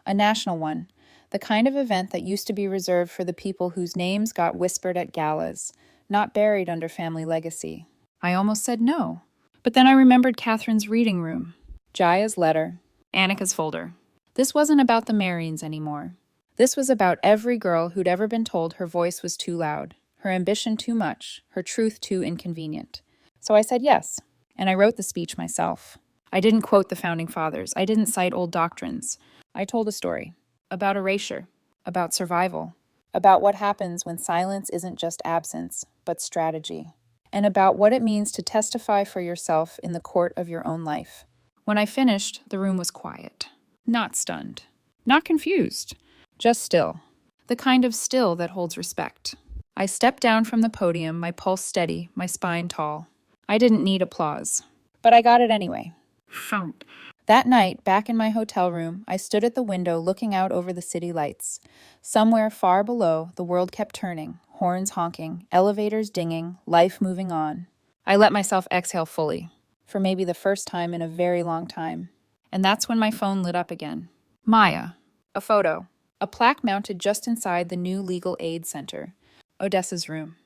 a national one, the kind of event that used to be reserved for the people whose names got whispered at galas, not buried under family legacy. I almost said no. But then I remembered Catherine's reading room, Jaya's letter, Annika's folder. This wasn't about the Marians anymore. This was about every girl who'd ever been told her voice was too loud, her ambition too much, her truth too inconvenient. So I said yes, and I wrote the speech myself. I didn't quote the Founding Fathers. I didn't cite old doctrines. I told a story about erasure, about survival, about what happens when silence isn't just absence, but strategy, and about what it means to testify for yourself in the court of your own life. When I finished, the room was quiet. Not stunned. Not confused. Just still. The kind of still that holds respect. I stepped down from the podium, my pulse steady, my spine tall. I didn't need applause. But I got it anyway. Thump. That night, back in my hotel room, I stood at the window looking out over the city lights. Somewhere far below, the world kept turning, horns honking, elevators dinging, life moving on. I let myself exhale fully, for maybe the first time in a very long time. And that's when my phone lit up again. Maya. A photo. A plaque mounted just inside the new legal aid center. Odessa's room.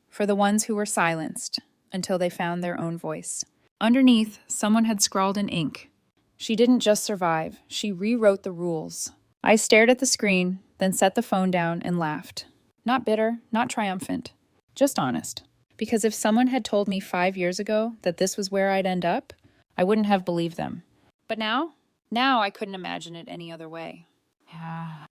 For the ones who were silenced, until they found their own voice. Underneath, someone had scrawled in ink. She didn't just survive, she rewrote the rules. I stared at the screen, then set the phone down and laughed. Not bitter, not triumphant. Just honest. Because if someone had told me 5 years ago that this was where I'd end up, I wouldn't have believed them. But now I couldn't imagine it any other way.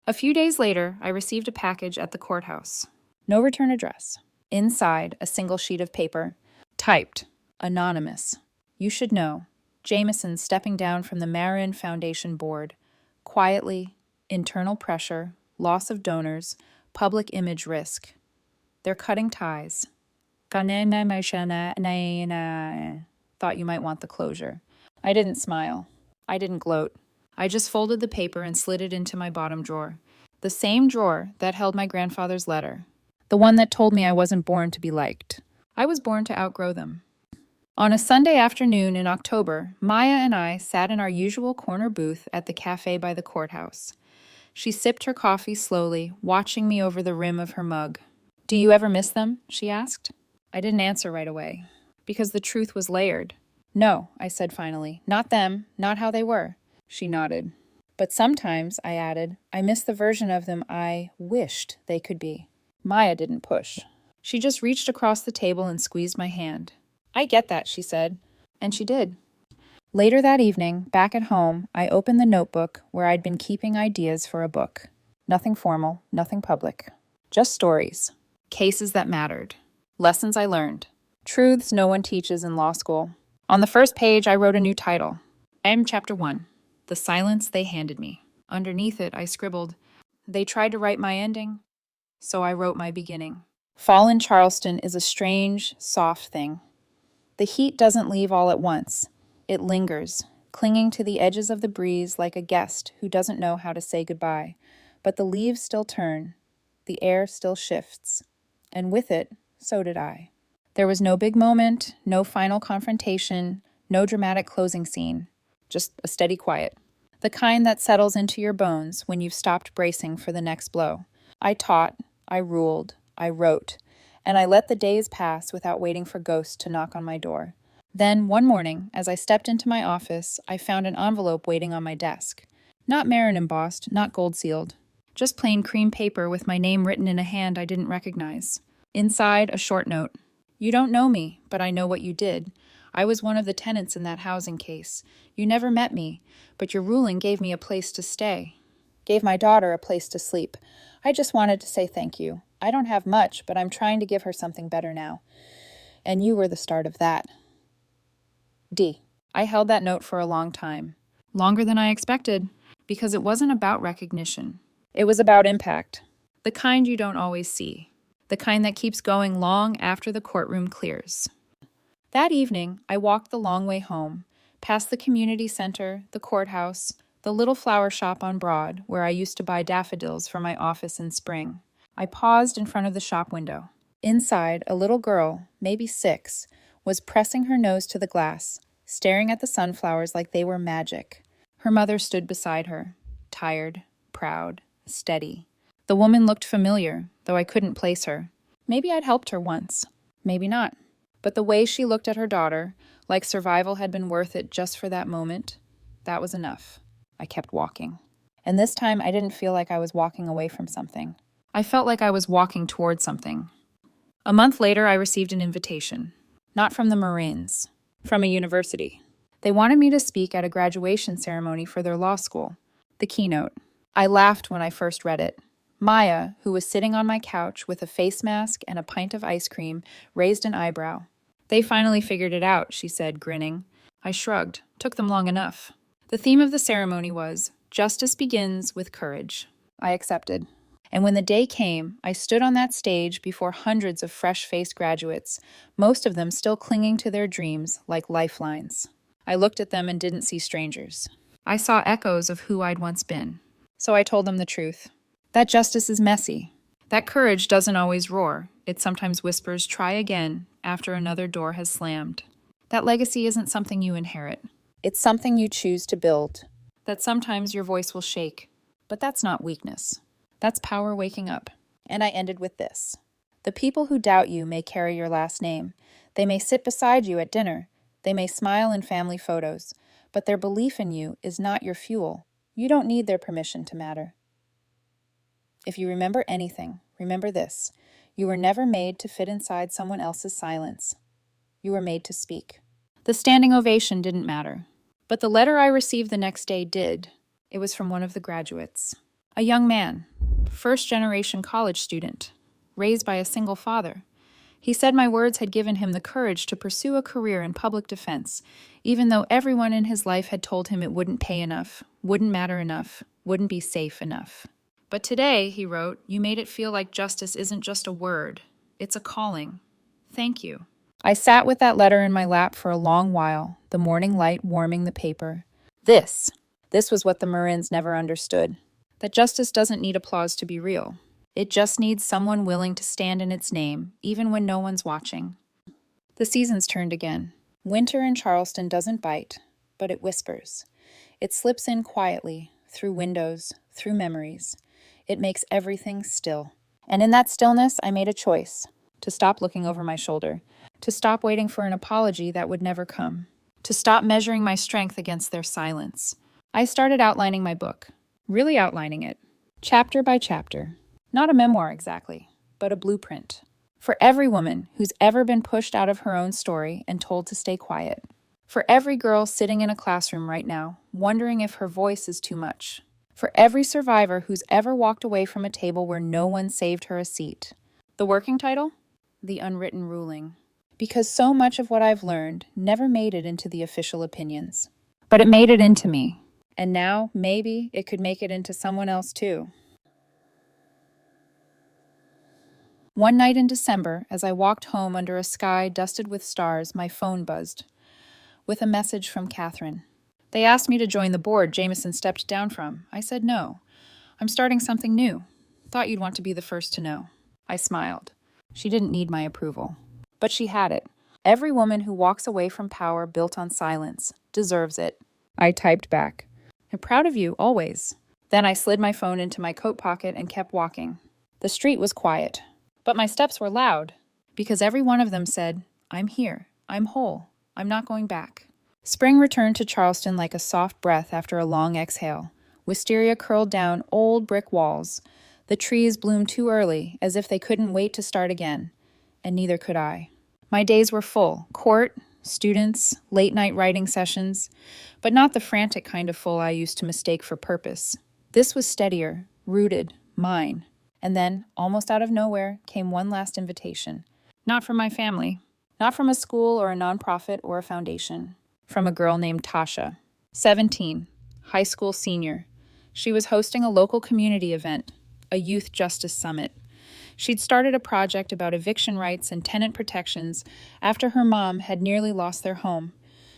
A few days later, I received a package at the courthouse. No return address. Inside, a single sheet of paper. Typed. Anonymous. You should know. Jameson stepping down from the Marin Foundation board. Quietly. Internal pressure. Loss of donors. Public image risk. They're cutting ties. Thought you might want the closure. I didn't smile. I didn't gloat. I just folded the paper and slid it into my bottom drawer. The same drawer that held my grandfather's letter. The one that told me I wasn't born to be liked. I was born to outgrow them. On a Sunday afternoon in October, Maya and I sat in our usual corner booth at the cafe by the courthouse. She sipped her coffee slowly, watching me over the rim of her mug. "Do you ever miss them?" she asked. I didn't answer right away, because the truth was layered. "No," I said finally. "Not them, not how they were." She nodded. "But sometimes," I added, "I miss the version of them I wished they could be." Maya didn't push. She just reached across the table and squeezed my hand. "I get that," she said. And she did. Later that evening, back at home, I opened the notebook where I'd been keeping ideas for a book. Nothing formal, nothing public. Just stories. Cases that mattered. Lessons I learned. Truths no one teaches in law school. On the first page, I wrote a new title. Chapter 1. The Silence They Handed Me. Underneath it, I scribbled, "They tried to write my ending, so I wrote my beginning." Fall in Charleston is a strange, soft thing. The heat doesn't leave all at once. It lingers, clinging to the edges of the breeze like a guest who doesn't know how to say goodbye. But the leaves still turn, the air still shifts, and with it, so did I. There was no big moment, no final confrontation, no dramatic closing scene, just a steady quiet. The kind that settles into your bones when you've stopped bracing for the next blow. I taught, I ruled, I wrote, and I let the days pass without waiting for ghosts to knock on my door. Then, one morning, as I stepped into my office, I found an envelope waiting on my desk. Not Marin embossed, not gold-sealed. Just plain cream paper with my name written in a hand I didn't recognize. Inside, a short note. You don't know me, but I know what you did. I was one of the tenants in that housing case. You never met me, but your ruling gave me a place to stay. Gave my daughter a place to sleep. I just wanted to say thank you. I don't have much, but I'm trying to give her something better now. And you were the start of that. D. I held that note for a long time. Longer than I expected, because it wasn't about recognition. It was about impact. The kind you don't always see. The kind that keeps going long after the courtroom clears. That evening, I walked the long way home, past the community center, the courthouse, the little flower shop on Broad, where I used to buy daffodils for my office in spring. I paused in front of the shop window. Inside, a little girl, maybe 6, was pressing her nose to the glass, staring at the sunflowers like they were magic. Her mother stood beside her, tired, proud, steady. The woman looked familiar, though I couldn't place her. Maybe I'd helped her once. Maybe not. But the way she looked at her daughter, like survival had been worth it just for that moment, that was enough. I kept walking. And this time I didn't feel like I was walking away from something. I felt like I was walking toward something. A month later, I received an invitation. Not from the Marines. From a university. They wanted me to speak at a graduation ceremony for their law school. The keynote. I laughed when I first read it. Maya, who was sitting on my couch with a face mask and a pint of ice cream, raised an eyebrow. They finally figured it out, she said, grinning. I shrugged. Took them long enough. The theme of the ceremony was, Justice begins with courage. I accepted. And when the day came, I stood on that stage before hundreds of fresh-faced graduates, most of them still clinging to their dreams like lifelines. I looked at them and didn't see strangers. I saw echoes of who I'd once been. So I told them the truth. That justice is messy. That courage doesn't always roar. It sometimes whispers, try again, after another door has slammed. That legacy isn't something you inherit. It's something you choose to build. That sometimes your voice will shake. But that's not weakness. That's power waking up. And I ended with this. The people who doubt you may carry your last name. They may sit beside you at dinner. They may smile in family photos. But their belief in you is not your fuel. You don't need their permission to matter. If you remember anything, remember this. You were never made to fit inside someone else's silence. You were made to speak. The standing ovation didn't matter. But the letter I received the next day did. It was from one of the graduates. A young man, first-generation college student, raised by a single father. He said my words had given him the courage to pursue a career in public defense, even though everyone in his life had told him it wouldn't pay enough, wouldn't matter enough, wouldn't be safe enough. But today, he wrote, you made it feel like justice isn't just a word. It's a calling. Thank you. I sat with that letter in my lap for a long while, the morning light warming the paper. This was what the Marines never understood. That justice doesn't need applause to be real. It just needs someone willing to stand in its name, even when no one's watching. The seasons turned again. Winter in Charleston doesn't bite, but it whispers. It slips in quietly, through windows, through memories. It makes everything still. And in that stillness, I made a choice. To stop looking over my shoulder. To stop waiting for an apology that would never come. To stop measuring my strength against their silence. I started outlining my book. Really outlining it. Chapter by chapter. Not a memoir exactly, but a blueprint. For every woman who's ever been pushed out of her own story and told to stay quiet. For every girl sitting in a classroom right now, wondering if her voice is too much. For every survivor who's ever walked away from a table where no one saved her a seat. The working title? The Unwritten Ruling. Because so much of what I've learned never made it into the official opinions. But it made it into me. And now, maybe, it could make it into someone else too. One night in December, as I walked home under a sky dusted with stars, my phone buzzed. With a message from Catherine. They asked me to join the board Jameson stepped down from. I said no. I'm starting something new. Thought you'd want to be the first to know. I smiled. She didn't need my approval. But she had it. Every woman who walks away from power built on silence deserves it. I typed back. I'm proud of you, always. Then I slid my phone into my coat pocket and kept walking. The street was quiet, but my steps were loud, because every one of them said, I'm here, I'm whole, I'm not going back. Spring returned to Charleston like a soft breath after a long exhale. Wisteria curled down old brick walls. The trees bloomed too early, as if they couldn't wait to start again, and neither could I. My days were full, court, students, late-night writing sessions, but not the frantic kind of full I used to mistake for purpose. This was steadier, rooted, mine. And then, almost out of nowhere, came one last invitation. Not from my family. Not from a school or a nonprofit or a foundation. From a girl named Tasha. 17. High school senior. She was hosting a local community event, a youth justice summit. She'd started a project about eviction rights and tenant protections after her mom had nearly lost their home.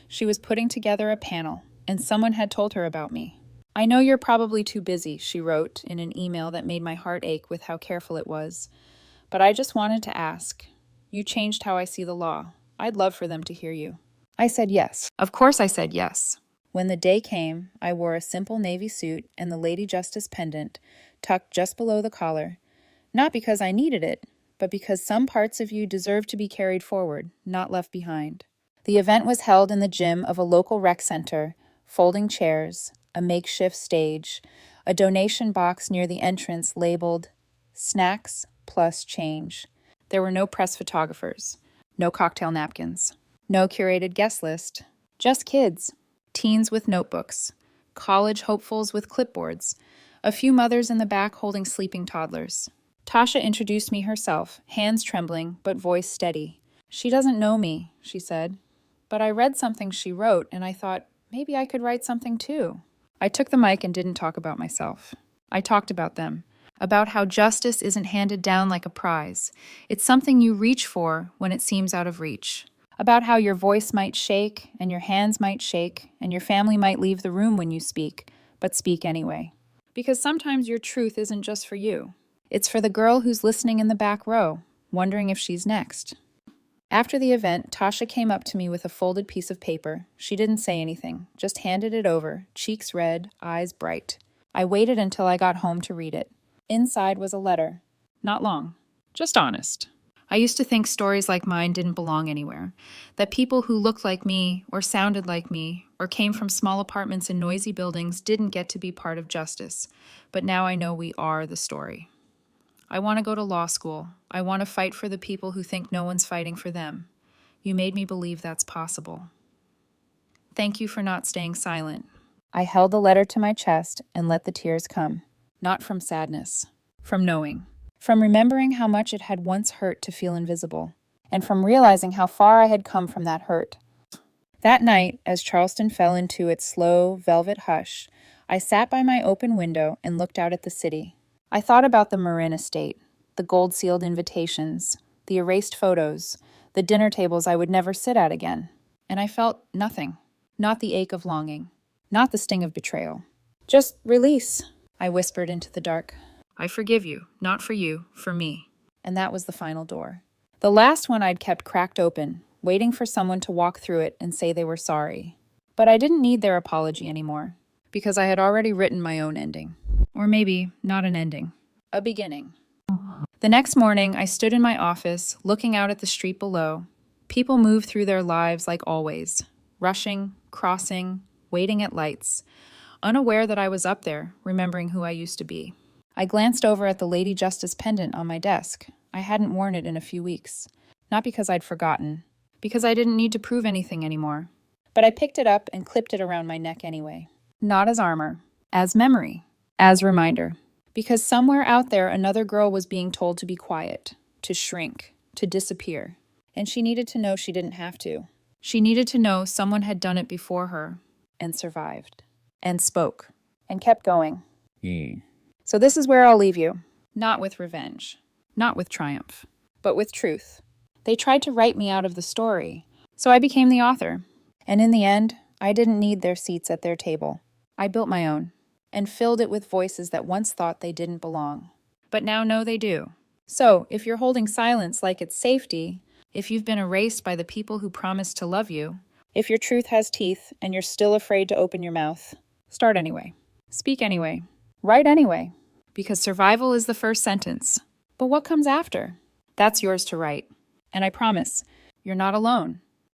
She was putting together a panel, and someone had told her about me. I know you're probably too busy, she wrote in an email that made my heart ache with how careful it was. But I just wanted to ask. You changed how I see the law. I'd love for them to hear you. I said yes. Of course I said yes. When the day came, I wore a simple navy suit and the Lady Justice pendant tucked just below the collar. Not because I needed it, but because some parts of you deserve to be carried forward, not left behind. The event was held in the gym of a local rec center, folding chairs, a makeshift stage, a donation box near the entrance labeled Snacks Plus Change. There were no press photographers, no cocktail napkins, no curated guest list, just kids, teens with notebooks, college hopefuls with clipboards, a few mothers in the back holding sleeping toddlers. Tasha introduced me herself, hands trembling, but voice steady. She doesn't know me, she said, but I read something she wrote and I thought maybe I could write something too. I took the mic and didn't talk about myself. I talked about them, about how justice isn't handed down like a prize. It's something you reach for when it seems out of reach. About how your voice might shake, and your hands might shake, and your family might leave the room when you speak, but speak anyway. Because sometimes your truth isn't just for you. It's for the girl who's listening in the back row, wondering if she's next. After the event, Tasha came up to me with a folded piece of paper. She didn't say anything, just handed it over, cheeks red, eyes bright. I waited until I got home to read it. Inside was a letter. Not long, just honest. I used to think stories like mine didn't belong anywhere, that people who looked like me, or sounded like me, or came from small apartments in noisy buildings didn't get to be part of justice. But now I know we are the story. I want to go to law school. I want to fight for the people who think no one's fighting for them. You made me believe that's possible. Thank you for not staying silent. I held the letter to my chest and let the tears come. Not from sadness, from knowing. From remembering how much it had once hurt to feel invisible. And from realizing how far I had come from that hurt. That night, as Charleston fell into its slow, velvet hush, I sat by my open window and looked out at the city. I thought about the Marin estate, the gold-sealed invitations, the erased photos, the dinner tables I would never sit at again. And I felt nothing. Not the ache of longing. Not the sting of betrayal. Just release, I whispered into the dark. I forgive you, not for you, for me. And that was the final door. The last one I'd kept cracked open, waiting for someone to walk through it and say they were sorry. But I didn't need their apology anymore, because I had already written my own ending. Or maybe not an ending. A beginning. The next morning, I stood in my office, looking out at the street below. People move through their lives like always, rushing, crossing, waiting at lights, unaware that I was up there, remembering who I used to be. I glanced over at the Lady Justice pendant on my desk. I hadn't worn it in a few weeks. Not because I'd forgotten, because I didn't need to prove anything anymore. But I picked it up and clipped it around my neck anyway. Not as armor, as memory. As reminder, because somewhere out there another girl was being told to be quiet, to shrink, to disappear, and she needed to know she didn't have to. She needed to know someone had done it before her, and survived, and spoke, and kept going. So this is where I'll leave you, not with revenge, not with triumph, but with truth. They tried to write me out of the story, so I became the author, and in the end, I didn't need their seats at their table. I built my own, and filled it with voices that once thought they didn't belong, but now know they do. So, if you're holding silence like it's safety, if you've been erased by the people who promised to love you, if your truth has teeth and you're still afraid to open your mouth, start anyway. Speak anyway. Write anyway. Because survival is the first sentence. But what comes after? That's yours to write. And I promise, you're not alone.